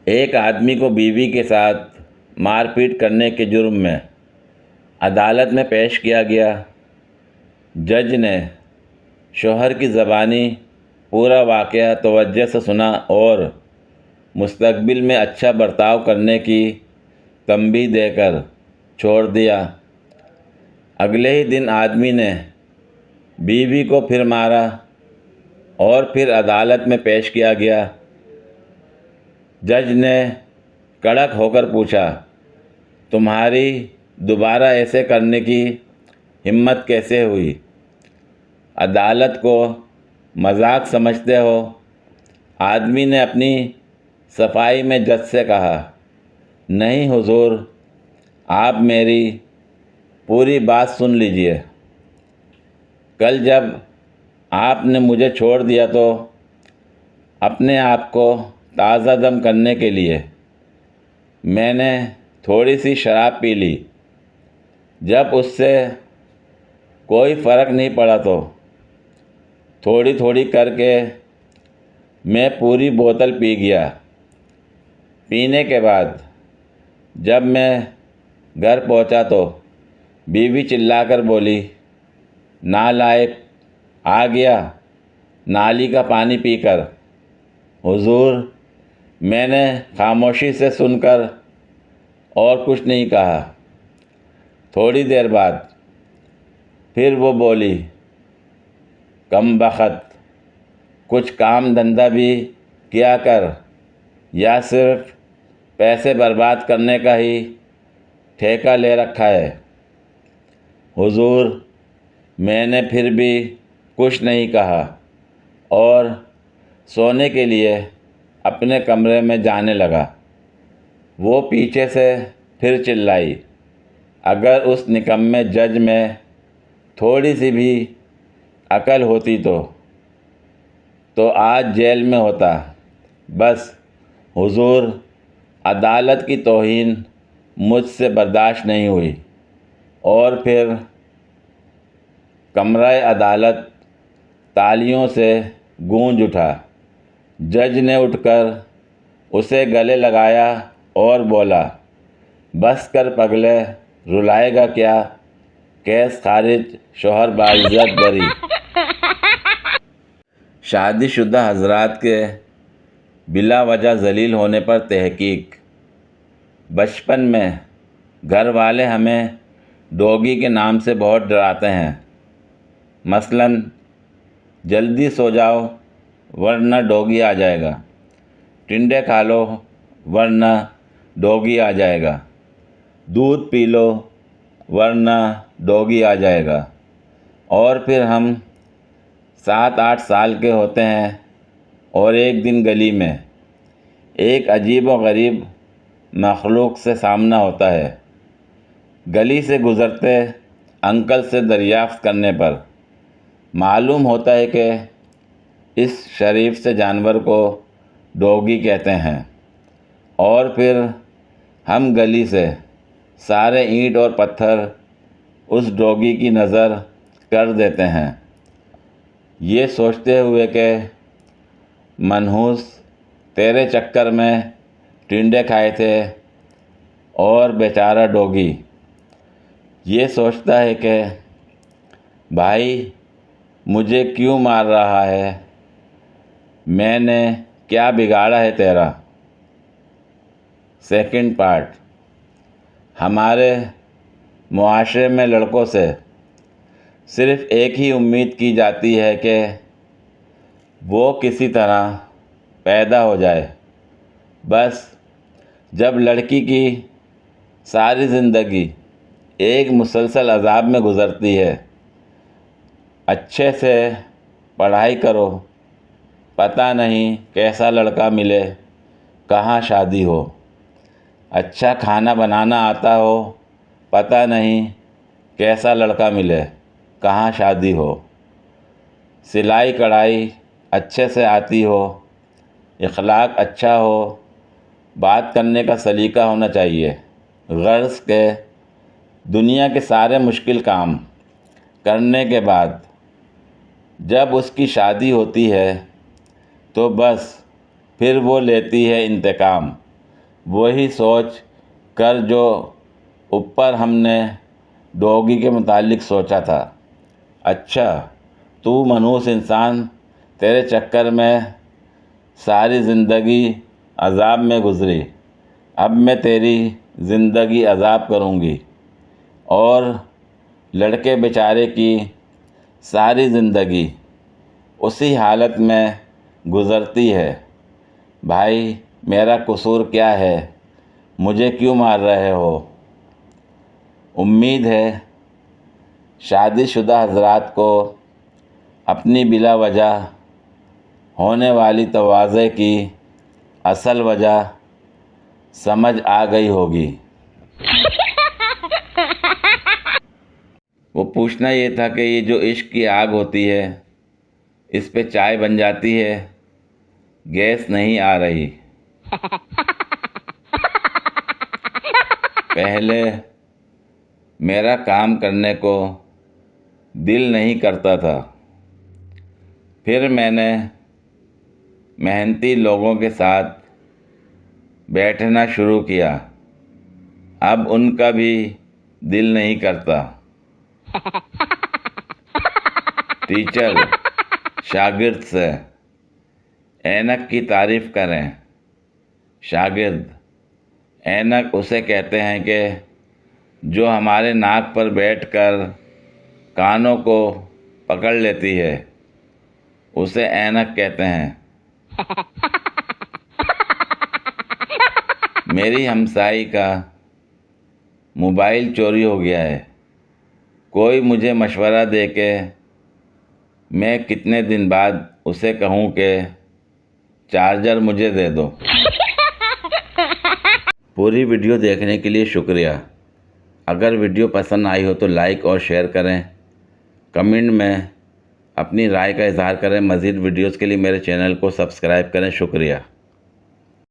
ایک آدمی کو بیوی کے ساتھ مار پیٹ کرنے کے جرم میں عدالت میں پیش کیا گیا۔ جج نے شوہر کی زبانی پورا واقعہ توجہ سے سنا اور مستقبل میں اچھا برتاؤ کرنے کی تنبیہ دے کر چھوڑ دیا۔ اگلے ہی دن آدمی نے بیوی کو پھر مارا اور پھر عدالت میں پیش کیا گیا۔ جج نے کڑک ہو کر پوچھا، تمہاری دوبارہ ایسے کرنے کی ہمت کیسے ہوئی؟ عدالت کو مذاق سمجھتے ہو؟ آدمی نے اپنی صفائی میں جج سے کہا، نہیں حضور، آپ میری پوری بات سن لیجئے۔ کل جب آپ نے مجھے چھوڑ دیا تو اپنے آپ کو تازہ دم کرنے کے لیے میں نے تھوڑی سی شراب پی لی۔ جب اس سے کوئی فرق نہیں پڑا تو تھوڑی تھوڑی کر کے میں پوری بوتل پی گیا۔ پینے کے بعد جب میں گھر پہنچا تو بیوی چلا کر بولی، نالائق، آ گیا نالی کا پانی پی کر۔ حضور، میں نے خاموشی سے سن کر اور کچھ نہیں کہا۔ تھوڑی دیر بعد پھر وہ بولی، کم بخت، کچھ کام دھندہ بھی کیا کر، یا صرف پیسے برباد کرنے کا ہی ٹھیکہ لے رکھا ہے؟ حضور، میں نے پھر بھی کچھ نہیں کہا اور سونے کے لیے اپنے کمرے میں جانے لگا۔ وہ پیچھے سے پھر چلائی، اگر اس نکمے جج میں تھوڑی سی بھی عقل ہوتی تو آج جیل میں ہوتا۔ بس حضور، عدالت کی توہین مجھ سے برداشت نہیں ہوئی اور پھر کمرہ عدالت تالیوں سے گونج اٹھا۔ جج نے اٹھ کر اسے گلے لگایا اور بولا، بس کر پگلے، رلائے گا کیا؟ کیس خارج، شوہر باعزت بری۔ شادی شدہ حضرات کے بلا وجہ ذلیل ہونے پر تحقیق۔ بچپن میں گھر والے ہمیں ڈوگی کے نام سے بہت ڈراتے ہیں۔ مثلاً، جلدی سو جاؤ ورنہ ڈوگی آ جائے گا، ٹنڈے کھا لو ورنہ ڈوگی آ جائے گا، دودھ پی لو ورنہ ڈوگی آ جائے گا۔ اور پھر ہم 7-8 سال کے ہوتے ہیں اور ایک دن گلی میں ایک عجیب و غریب مخلوق سے سامنا ہوتا ہے۔ گلی سے گزرتے انکل سے دریافت کرنے پر معلوم ہوتا ہے کہ اس شریف سے جانور کو ڈوگی کہتے ہیں، اور پھر ہم گلی سے سارے اینٹ اور پتھر اس ڈوگی کی نظر کر دیتے ہیں، یہ سوچتے ہوئے کہ منحوس تیرے چکر میں ٹنڈے کھائے تھے اور بیچارہ ڈوگی یہ سوچتا ہے کہ بھائی مجھے کیوں مار رہا ہے، میں نے کیا بگاڑا ہے تیرا؟ Second part. ہمارے معاشرے میں لڑکوں سے صرف ایک ہی امید کی جاتی ہے کہ وہ کسی طرح پیدا ہو جائے۔ بس جب لڑکی کی ساری زندگی ایک مسلسل عذاب میں گزرتی ہے، اچھے سے پڑھائی کرو، پتہ نہیں کیسا لڑکا ملے، کہاں شادی ہو، اچھا کھانا بنانا آتا ہو، پتہ نہیں کیسا لڑکا ملے، کہاں شادی ہو، سلائی کڑھائی اچھے سے آتی ہو، اخلاق اچھا ہو، بات کرنے کا سلیقہ ہونا چاہیے، غرض کہ دنیا کے سارے مشکل کام کرنے کے بعد جب اس کی شادی ہوتی ہے تو بس پھر وہ لیتی ہے انتقام۔ وہی سوچ کر جو اوپر ہم نے ڈوگی کے متعلق سوچا تھا۔ اچھا، تو منحوس انسان، تیرے چکر میں ساری زندگی عذاب میں گزری، اب میں تیری زندگی عذاب کروں گی۔ اور لڑکے بیچارے کی ساری زندگی اسی حالت میں گزرتی ہے۔ بھائی، میرا قصور کیا ہے؟ مجھے کیوں مار رہے ہو؟ امید ہے شادی شدہ حضرات کو اپنی بلا وجہ ہونے والی تواضع کی اصل وجہ سمجھ آ گئی ہوگی۔ وہ پوچھنا یہ تھا کہ یہ جو عشق کی آگ ہوتی ہے، اس پہ چائے بن جاتی ہے، گیس نہیں آ رہی۔ پہلے میرا کام کرنے کو دل نہیں کرتا تھا، پھر میں نے محنتی لوگوں کے ساتھ بیٹھنا شروع کیا، اب ان کا بھی دل نہیں کرتا۔ ٹیچر شاگرد سے اینک کی تعریف کریں۔ شاگرد: اینک اسے کہتے ہیں کہ جو ہمارے ناک پر بیٹھ کر کانوں کو پکڑ لیتی ہے، اسے اینک کہتے ہیں۔ میری ہمسائی کا موبائل چوری ہو گیا ہے، کوئی مجھے مشورہ دے کہ میں کتنے دن بعد اسے کہوں کہ چارجر مجھے دے دو۔ پوری ویڈیو دیکھنے کے لیے شکریہ۔ اگر ویڈیو پسند آئی ہو تو لائک اور شیئر کریں، کمنٹ میں اپنی رائے کا اظہار کریں۔ مزید ویڈیوز کے لیے میرے چینل کو سبسکرائب کریں۔ شکریہ۔